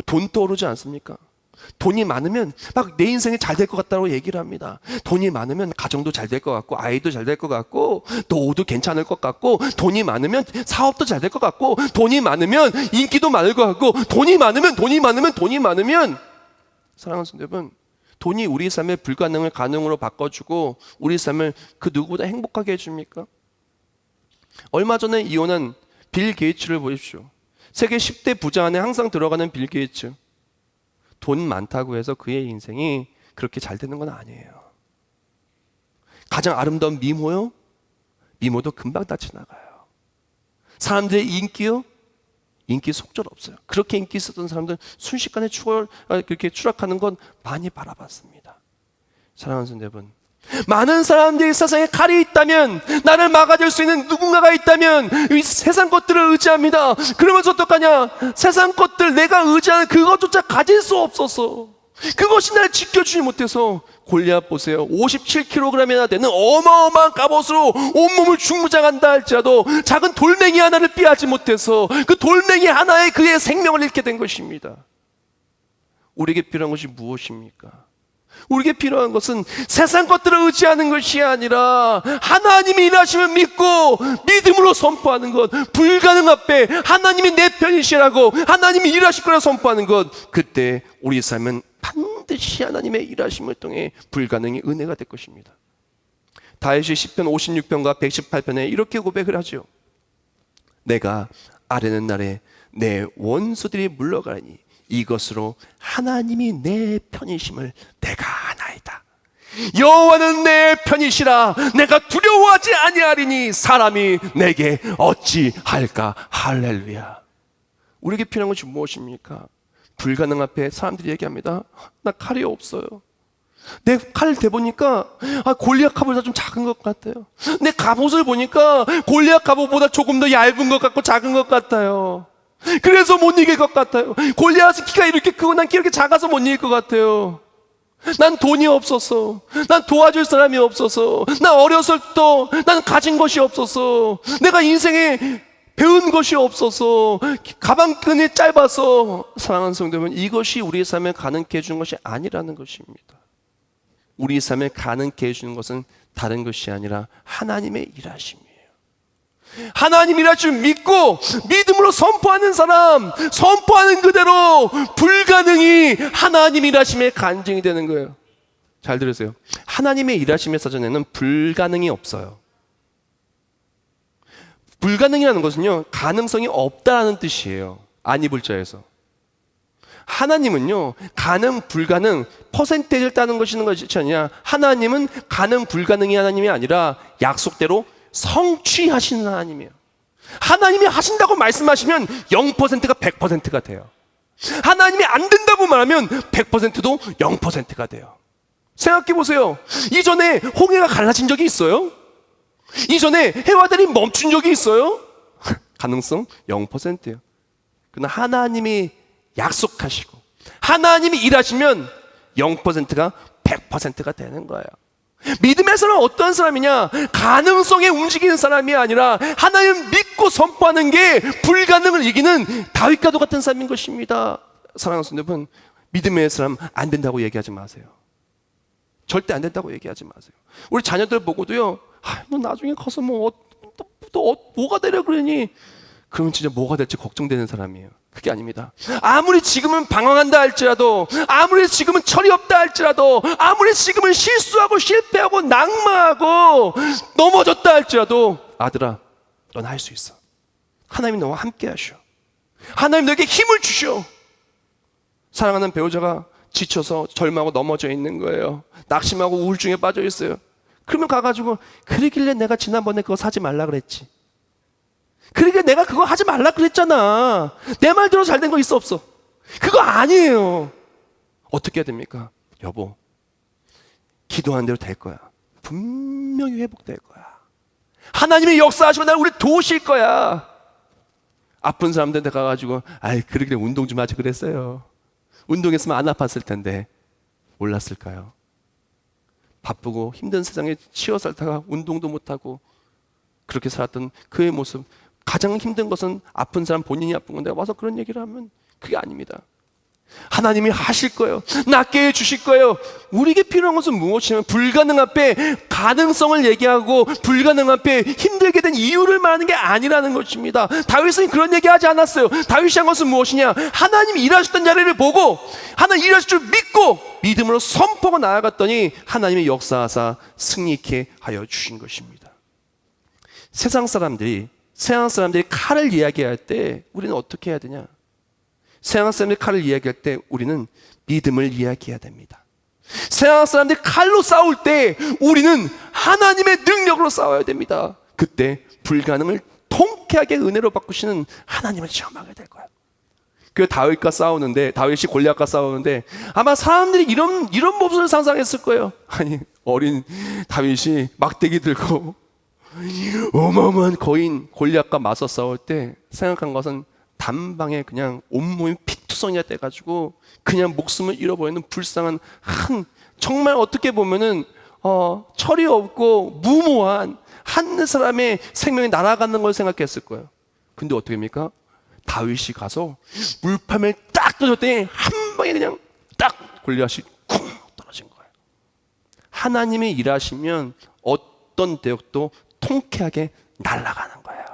돈 떠오르지 않습니까? 돈이 많으면 막 내 인생이 잘 될 것 같다고 얘기를 합니다. 돈이 많으면 가정도 잘 될 것 같고, 아이도 잘 될 것 같고, 노후도 괜찮을 것 같고, 돈이 많으면 사업도 잘 될 것 같고, 돈이 많으면 인기도 많을 것 같고, 돈이 많으면 사랑하는 성도 여러분, 돈이 우리 삶의 불가능을 가능으로 바꿔주고 우리 삶을 그 누구보다 행복하게 해줍니까? 얼마 전에 이혼한 빌 게이츠를 보십시오. 세계 10대 부자 안에 항상 들어가는 빌 게이츠. 돈 많다고 해서 그의 인생이 그렇게 잘 되는 건 아니에요. 가장 아름다운 미모요? 미모도 금방 다 지나가요. 사람들의 인기요? 인기 속절없어요. 그렇게 인기 있었던 사람들은 순식간에 그렇게 추락하는 건 많이 바라봤습니다. 사랑하는 성도 여러분, 많은 사람들이 세상에 칼이 있다면, 나를 막아줄 수 있는 누군가가 있다면 이 세상 것들을 의지합니다. 그러면서 어떡하냐? 세상 것들, 내가 의지하는 그것조차 가질 수 없어서, 그것이 나를 지켜주지 못해서, 골리앗 보세요. 57kg이나 되는 어마어마한 갑옷으로 온몸을 중무장한다 할지라도 작은 돌멩이 하나를 피하지 못해서 그 돌멩이 하나에 그의 생명을 잃게 된 것입니다. 우리에게 필요한 것이 무엇입니까? 우리에게 필요한 것은 세상 것들을 의지하는 것이 아니라 하나님이 일하심을 믿고 믿음으로 선포하는 것, 불가능 앞에 하나님이 내 편이시라고, 하나님이 일하실 거라 선포하는 것, 그때 우리 삶은 반드시 하나님의 일하심을 통해 불가능이 은혜가 될 것입니다. 다윗이 시편 56편과 118편에 이렇게 고백을 하죠. 내가 아뢰는 날에 내 원수들이 물러가니 이것으로 하나님이 내 편이심을 내가 아나이다. 여호와는 내 편이시라 내가 두려워하지 아니하리니 사람이 내게 어찌할까. 할렐루야. 우리에게 필요한 것이 무엇입니까? 불가능 앞에 사람들이 얘기합니다. 나 칼이 없어요. 내 칼을 대보니까 골리앗 갑옷보다 좀 작은 것 같아요. 내 갑옷을 보니까 골리앗 갑옷보다 조금 더 얇은 것 같고 작은 것 같아요. 그래서 못 이길 것 같아요. 골리앗은 키가 이렇게 크고 난 키 이렇게 작아서 못 이길 것 같아요. 난 돈이 없어서, 난 도와줄 사람이 없어서, 난 어렸을 때 난 가진 것이 없어서, 내가 인생에 배운 것이 없어서, 가방끈이 짧아서. 사랑하는 성도분, 이것이 우리의 삶을 가능케 해주는 것이 아니라는 것입니다. 우리 삶을 가능케 해주는 것은 다른 것이 아니라 하나님의 일하심이에요. 하나님 일하심을 믿고 믿음으로 선포하는 사람, 선포하는 그대로 불가능이 하나님 일하심의 간증이 되는 거예요. 잘 들으세요. 하나님의 일하심의 사전에는 불가능이 없어요. 불가능이라는 것은요, 가능성이 없다라는 뜻이에요. 아니불자에서. 하나님은요, 가능, 불가능, 퍼센테이지를 따는 것이 있는 것이 아니라, 하나님은 가능, 불가능이 하나님이 아니라 약속대로 성취하시는 하나님이에요. 하나님이 하신다고 말씀하시면 0%가 100%가 돼요. 하나님이 안 된다고 말하면 100%도 0%가 돼요. 생각해 보세요. 이전에 홍해가 갈라진 적이 있어요? 이전에 해와 달이 멈춘 적이 있어요? 가능성 0%예요. 그러나 하나님이 약속하시고 하나님이 일하시면 0%가 100%가 되는 거예요. 믿음의 사람은 어떤 사람이냐? 가능성에 움직이는 사람이 아니라 하나님 믿고 선포하는 게 불가능을 이기는 다윗과도 같은 사람인 것입니다. 사랑하는 여러분, 믿음의 사람 안 된다고 얘기하지 마세요. 절대 안 된다고 얘기하지 마세요. 우리 자녀들 보고도요, 너 나중에 커서 뭐가 되려 그러니? 그러면 진짜 뭐가 될지 걱정되는 사람이에요. 그게 아닙니다. 아무리 지금은 방황한다 할지라도, 아무리 지금은 철이 없다 할지라도, 아무리 지금은 실수하고 실패하고 낙마하고 넘어졌다 할지라도, 아들아, 넌 할 수 있어. 하나님이 너와 함께 하셔. 하나님 너에게 힘을 주셔. 사랑하는 배우자가 지쳐서 절망하고 넘어져 있는 거예요. 낙심하고 우울증에 빠져 있어요. 그러면 가가지고, 그러길래 내가 지난번에 그거 사지 말라 그랬지. 그러니까 내가 그거 하지 말라 그랬잖아. 내 말 들어 잘 된 거 있어 없어? 그거 아니에요. 어떻게 해야 됩니까? 여보, 기도하는 대로 될 거야. 분명히 회복될 거야. 하나님의 역사하시면 날 우리 도우실 거야. 아픈 사람들한테 가가지고, 그러길래 운동 좀 하지 그랬어요. 운동했으면 안 아팠을 텐데 몰랐을까요? 바쁘고 힘든 세상에 치여 살다가 운동도 못하고 그렇게 살았던 그의 모습, 가장 힘든 것은 아픈 사람 본인이 아픈 건데 와서 그런 얘기를 하면 그게 아닙니다. 하나님이 하실 거예요. 낫게 해주실 거예요. 우리에게 필요한 것은 무엇이냐면 불가능 앞에 가능성을 얘기하고 불가능 앞에 힘들게 된 이유를 말하는 게 아니라는 것입니다. 다윗은 그런 얘기하지 않았어요. 다윗이 한 것은 무엇이냐? 하나님이 일하셨던 자리를 보고 하나님 일하실 줄 믿고 믿음으로 선포가 나아갔더니 하나님의 역사하사 승리케 하여 주신 것입니다. 세상 사람들이 칼을 이야기할 때 우리는 어떻게 해야 되냐? 세상 사람들이 칼을 이야기할 때 우리는 믿음을 이야기해야 됩니다. 세상 사람들이 칼로 싸울 때 우리는 하나님의 능력으로 싸워야 됩니다. 그때 불가능을 통쾌하게 은혜로 바꾸시는 하나님을 체험하게 될 거예요. 그 다윗이 골리앗과 싸우는데 아마 사람들이 이런 모습을 상상했을 거예요. 아니, 어린 다윗이 막대기 들고 어마어마한 거인 골리앗과 맞서 싸울 때 생각한 것은 단방에 그냥 온몸이 피투성이가 돼가지고 그냥 목숨을 잃어버리는 불쌍한 정말 어떻게 보면은 철이 없고 무모한 한 사람의 생명이 날아가는 걸 생각했을 거예요. 근데 어떻게 합니까? 다윗이 가서 물판을 딱 던졌더니 한 방에 그냥 딱 골리앗이 쿵 떨어진 거예요. 하나님이 일하시면 어떤 대역도 통쾌하게 날아가는 거예요.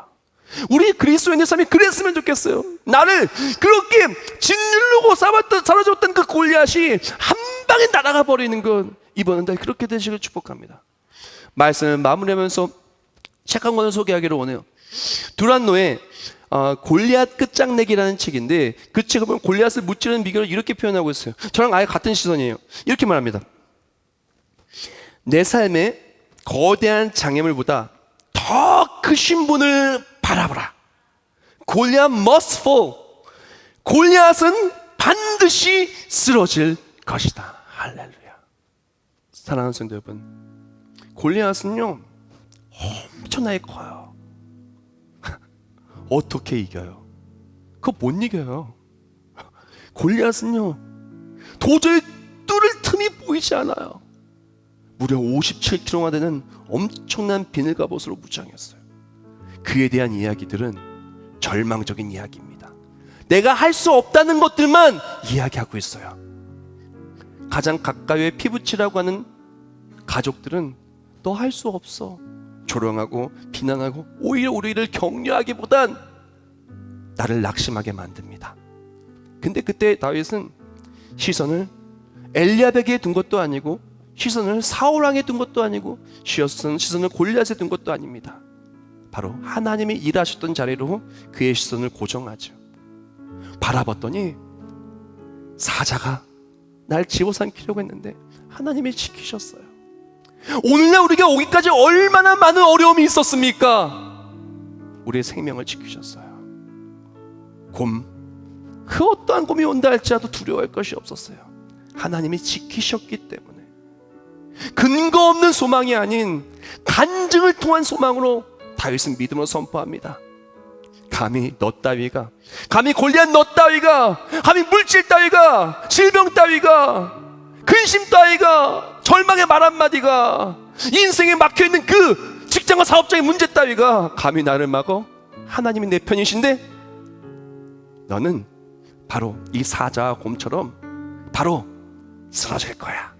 우리 그리스도인의 삶이 그랬으면 좋겠어요. 나를 그렇게 짓누르고 사라졌던 그 골리앗이 한 방에 날아가 버리는 것, 이번은 다 그렇게 되시길 축복합니다. 말씀을 마무리하면서 책 한 권을 소개하기를 원해요. 두란노의 골리앗 끝장내기라는 책인데, 그 책을 보면 골리앗을 무찌르는 비결을 이렇게 표현하고 있어요. 저랑 아예 같은 시선이에요. 이렇게 말합니다. 내 삶에 거대한 장애물보다 더 크신 분을 바라보라. 골리앗 must fall. 골리앗은 반드시 쓰러질 것이다. 할렐루야. 사랑하는 성도 여러분, 골리앗은요 엄청나게 커요. 어떻게 이겨요? 그거 못 이겨요. 골리앗은요 도저히 뚫을 틈이 보이지 않아요. 무려 57kg나 되는 엄청난 비늘 갑옷으로 무장했어요. 그에 대한 이야기들은 절망적인 이야기입니다. 내가 할 수 없다는 것들만 이야기하고 있어요. 가장 가까이에 피부치라고 하는 가족들은 너 할 수 없어, 조롱하고 비난하고 오히려 우리를 격려하기보단 나를 낙심하게 만듭니다. 근데 그때 다윗은 시선을 엘리압에게 둔 것도 아니고 시선을 사울왕에 둔 것도 아니고 시선을 골리앗에 둔 것도 아닙니다. 바로 하나님이 일하셨던 자리로 그의 시선을 고정하죠. 바라봤더니 사자가 날 집어삼키려고 했는데 하나님이 지키셨어요. 오늘날 우리가 오기까지 얼마나 많은 어려움이 있었습니까? 우리의 생명을 지키셨어요. 그 어떠한 곰이 온다 할지라도 두려워할 것이 없었어요. 하나님이 지키셨기 때문에. 근거 없는 소망이 아닌 간증을 통한 소망으로 다윗은 믿음으로 선포합니다. 감히 너 따위가, 감히 골리앗 너 따위가, 감히 물질 따위가, 질병 따위가, 근심 따위가, 절망의 말 한마디가, 인생에 막혀있는 그 직장과 사업적인 문제 따위가 감히 나를 막어? 하나님이 내 편이신데 너는 바로 이 사자와 곰처럼 바로 쓰러질 거야.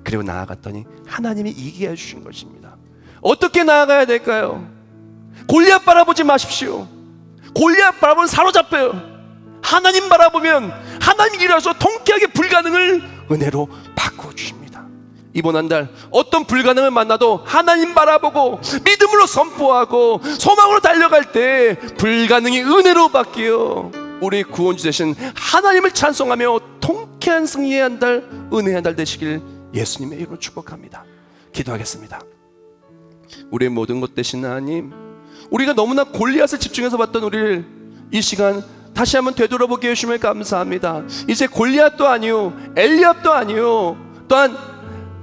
그리고 나아갔더니 하나님이 이기게 해주신 것입니다. 어떻게 나아가야 될까요? 골리앗 바라보지 마십시오. 골리앗 바라보면 사로잡혀요. 하나님 바라보면 하나님이 일하셔서 통쾌하게 불가능을 은혜로 바꿔주십니다. 이번 한 달 어떤 불가능을 만나도 하나님 바라보고 믿음으로 선포하고 소망으로 달려갈 때 불가능이 은혜로 바뀌어 우리 구원주 되신 하나님을 찬송하며 통쾌한 승리의 한 달, 은혜의 한 달 되시길 예수님의 이름으로 축복합니다. 기도하겠습니다. 우리의 모든 것 되신 하나님, 우리가 너무나 골리앗을 집중해서 봤던 우리를 이 시간 다시 한번 되돌아보게 해주심을 감사합니다. 이제 골리앗도 아니요, 엘리압도 아니요, 또한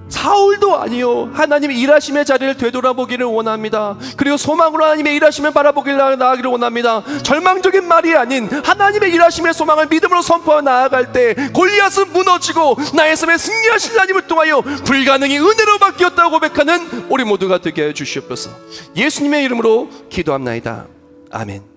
사울도 아니요, 하나님의 일하심의 자리를 되돌아보기를 원합니다. 그리고 소망으로 하나님의 일하심을 바라보기를 나아가기를 원합니다. 절망적인 말이 아닌 하나님의 일하심의 소망을 믿음으로 선포하며 나아갈 때 골리앗은 무너지고 나의 삶에 승리하신 하나님을 통하여 불가능이 은혜로 바뀌었다고 고백하는 우리 모두가 되게 해 주시옵소서. 예수님의 이름으로 기도합나이다. 아멘.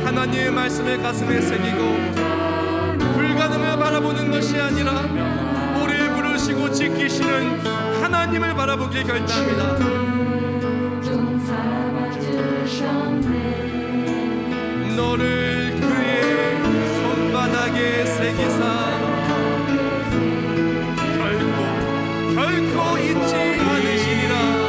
하나님의 말씀을 가슴에 새기고 불가능을 바라보는 것이 아니라 우리를 부르시고 지키시는 하나님을 바라보길 결단합니다. 너를 그의 손바닥에 새기사 결코 잊지 않으시리라.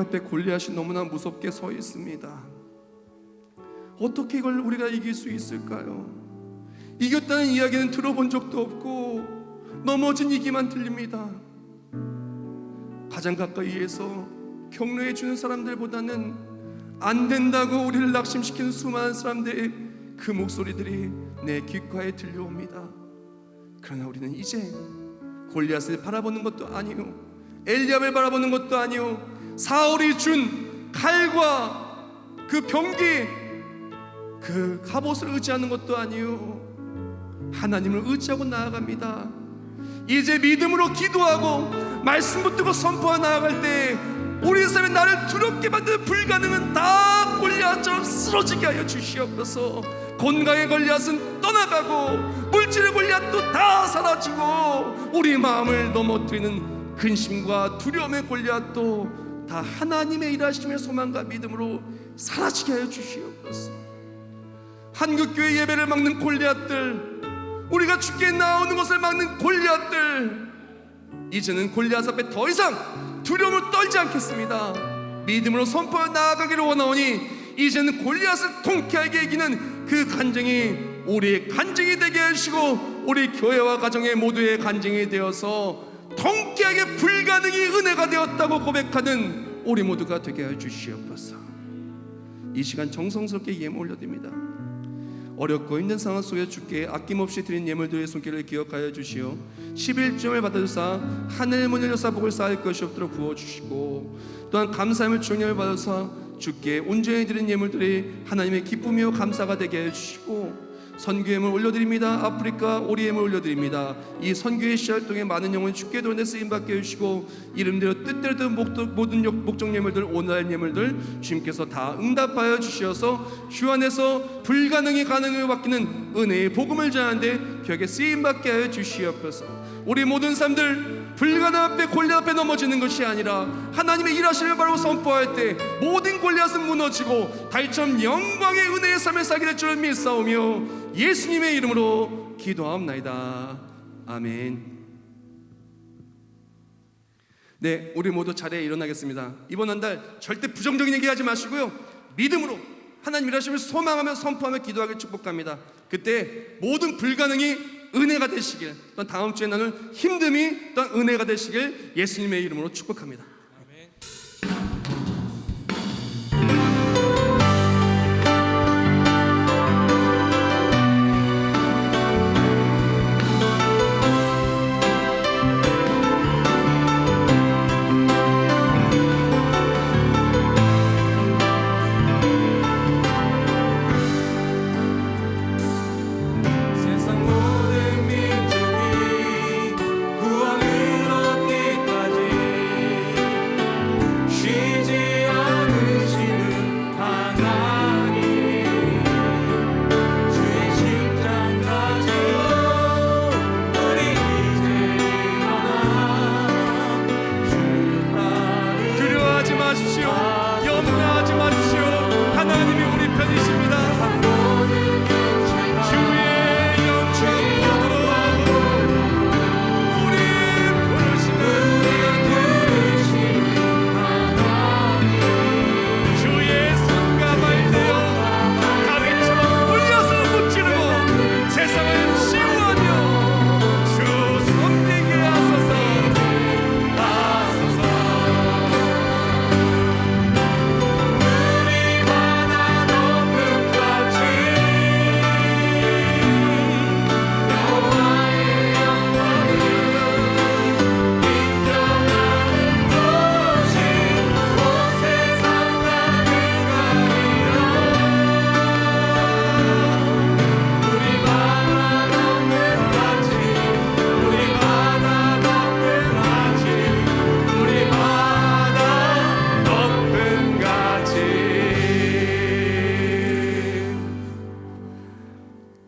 옆에 골리앗이 너무나 무섭게 서 있습니다. 어떻게 이걸 우리가 이길 수 있을까요? 이겼다는 이야기는 들어본 적도 없고 넘어진 얘기만 들립니다. 가장 가까이에서 격려해 주는 사람들보다는 안 된다고 우리를 낙심시키는 수많은 사람들의 그 목소리들이 내 귓가에 들려옵니다. 그러나 우리는 이제 골리앗을 바라보는 것도 아니요, 엘리압을 바라보는 것도 아니요, 사울이 준 칼과 그 병기, 그 갑옷을 의지하는 것도 아니요, 하나님을 의지하고 나아갑니다. 이제 믿음으로 기도하고 말씀 붙들고 선포하고 나아갈 때 우리 삶에 나를 두렵게 만드는 불가능은 다 골리앗처럼 쓰러지게 하여 주시옵소서. 건강의 골리앗은 떠나가고 물질의 골리앗도 다 사라지고 우리 마음을 넘어뜨리는 근심과 두려움의 골리앗도 다 하나님의 일하심의 소망과 믿음으로 사라지게 하여 주시옵소서. 한국교회 예배를 막는 골리앗들, 우리가 주께 나오는 것을 막는 골리앗들, 이제는 골리앗 앞에 더 이상 두려움을 떨지 않겠습니다. 믿음으로 선포해 나아가기를 원하오니 이제는 골리앗을 통쾌하게 이기는 그 간증이 우리의 간증이 되게 하시고 우리 교회와 가정의 모두의 간증이 되어서 통쾌하게 불가능이 은혜가 되었다고 고백하는 우리 모두가 되게 해 주시옵소서. 이 시간 정성스럽게 예물 올려드립니다. 어렵고 힘든 상황 속에 주께 아낌없이 드린 예물들의 손길을 기억하여 주시어 11점을 받으사 하늘 문을 여사 복을 쌓을 것이 없도록 부어주시고, 또한 감사함을 주님을 받아서 주께 온전히 드린 예물들이 하나님의 기쁨이요 감사가 되게 해주시고, 선교 예물 올려드립니다. 아프리카 오리 예물 올려드립니다. 이 선교의 씨알동에 많은 영혼 주께 도내 쓰임받게 해주시고, 이름대로 뜻대로 된 모든 목적 예물들, 오늘 예물들 주님께서 다 응답하여 주시어서 주 안에서 불가능이 가능을 바뀌는 은혜의 복음을 전하는데 벽에 쓰임받게 하여 주시옵소서. 우리 모든 사람들 불가능 앞에 골리앗 앞에 넘어지는 것이 아니라 하나님의 일하심을 바로 선포할 때 모든 골리앗은 무너지고 달처럼 영광의 은혜의 삶을 살게 될 줄을 믿사오며 예수님의 이름으로 기도하옵나이다. 아멘. 네, 우리 모두 자리에 일어나겠습니다. 이번 한 달 절대 부정적인 얘기하지 마시고요, 믿음으로 하나님 일하심을 소망하며 선포하며 기도하길 축복합니다. 그때 모든 불가능이 은혜가 되시길, 또한 다음 주에 나눌 힘듦이 또한 은혜가 되시길 예수님의 이름으로 축복합니다.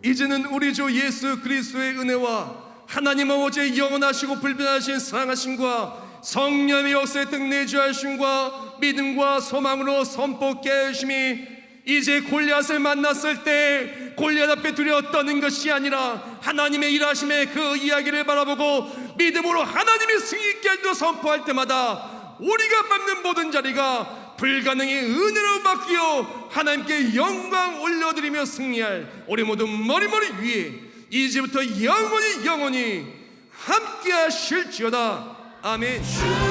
이제는 우리 주 예수 그리스도의 은혜와 하나님 아버지의 영원하시고 불변하신 사랑하심과 성령의 역사에 등내주하심과 믿음과 소망으로 선포케 하심이 이제 골리앗을 만났을 때 골리앗 앞에 두려워 떠는 것이 아니라 하나님의 일하심의 그 이야기를 바라보고 믿음으로 하나님의 승리께 선포할 때마다 우리가 밟는 모든 자리가 불가능의 은혜로 바뀌어 하나님께 영광 올려드리며 승리할 우리 모두 머리머리 위에 이제부터 영원히 함께 하실지어다. 아멘.